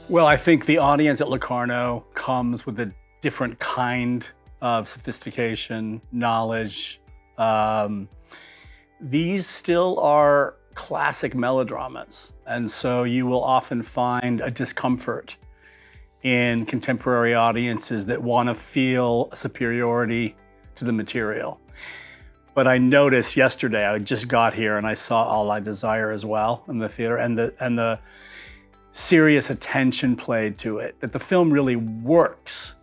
Well, I think the audience at Locarno comes with a different kind of sophistication, knowledge. These still are classic melodramas, and so you will often find a discomfort in contemporary audiences that want to feel a superiority to the material. But I noticed yesterday, I just got here and I saw All I Desire as well in the theater, and the serious attention played to it, that the film really works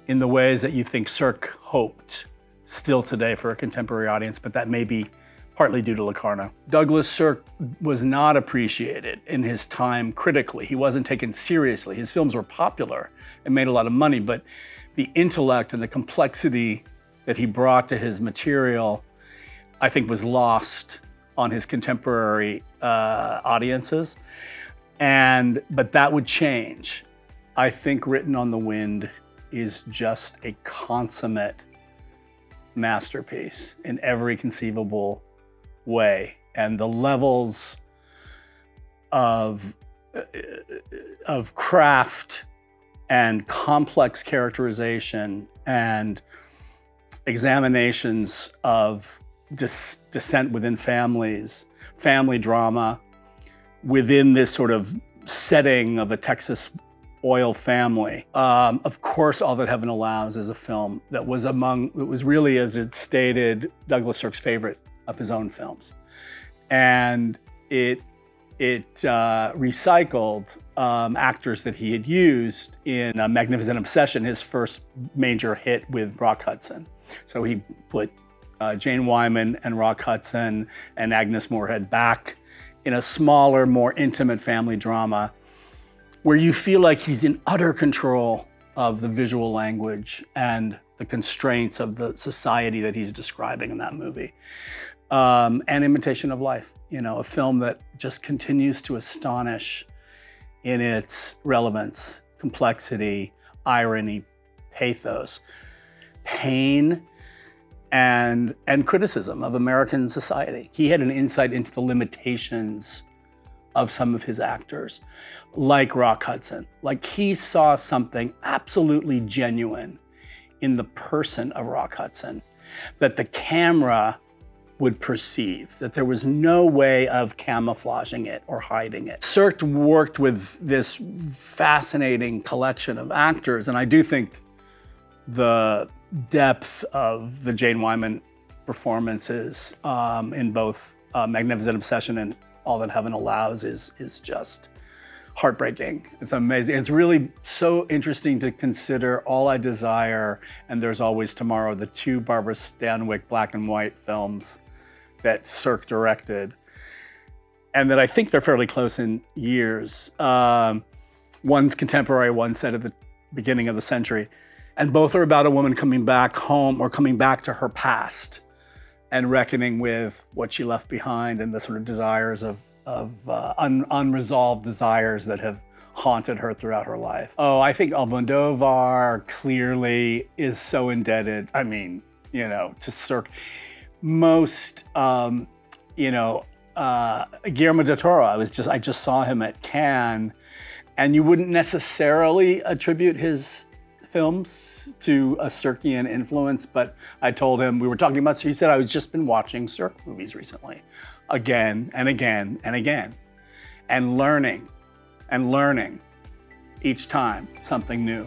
in the ways that you think Sirk hoped still today for a contemporary audience, but that may be partly due to Locarno. Douglas Sirk was not appreciated in his time critically. He wasn't taken seriously. His films were popular and made a lot of money, but the intellect and the complexity that he brought to his material, I think, was lost on his contemporary audiences. But that would change. I think Written on the Wind is just a consummate masterpiece in every conceivable way. And the levels of craft and complex characterization and examinations of dissent within families, family drama, within this sort of setting of a Texas oil family. Of course, All That Heaven Allows is a film that was really, as it stated, Douglas Sirk's favorite of his own films. And it recycled actors that he had used in Magnificent Obsession, his first major hit with Rock Hudson. So he put Jane Wyman and Rock Hudson and Agnes Moorehead back in a smaller, more intimate family drama where you feel like he's in utter control of the visual language and the constraints of the society that he's describing in that movie. And Imitation of Life, a film that just continues to astonish in its relevance, complexity, irony, pathos, pain, and criticism of American society. He had an insight into the limitations of some of his actors, like Rock Hudson. Like, he saw something absolutely genuine in the person of Rock Hudson that the camera would perceive, that there was no way of camouflaging it or hiding it. Sirk worked with this fascinating collection of actors, and I do think the depth of the Jane Wyman performances in both Magnificent Obsession and All That Heaven Allows is just heartbreaking. It's amazing. It's really so interesting to consider All I Desire and There's Always Tomorrow, the two Barbara Stanwyck black and white films that Sirk directed, and that I think they're fairly close in years. One's contemporary, one's set at the beginning of the century. And both are about a woman coming back home or coming back to her past and reckoning with what she left behind and the sort of desires of unresolved desires that have haunted her throughout her life. Oh, I think Almodovar clearly is so indebted, to Sirk. Most, Guillermo del Toro, I just saw him at Cannes, and you wouldn't necessarily attribute his films to a Sirkian influence, but I told him, we were talking about, so he said, I've just been watching Sirk movies recently, again and again and again, and learning each time something new.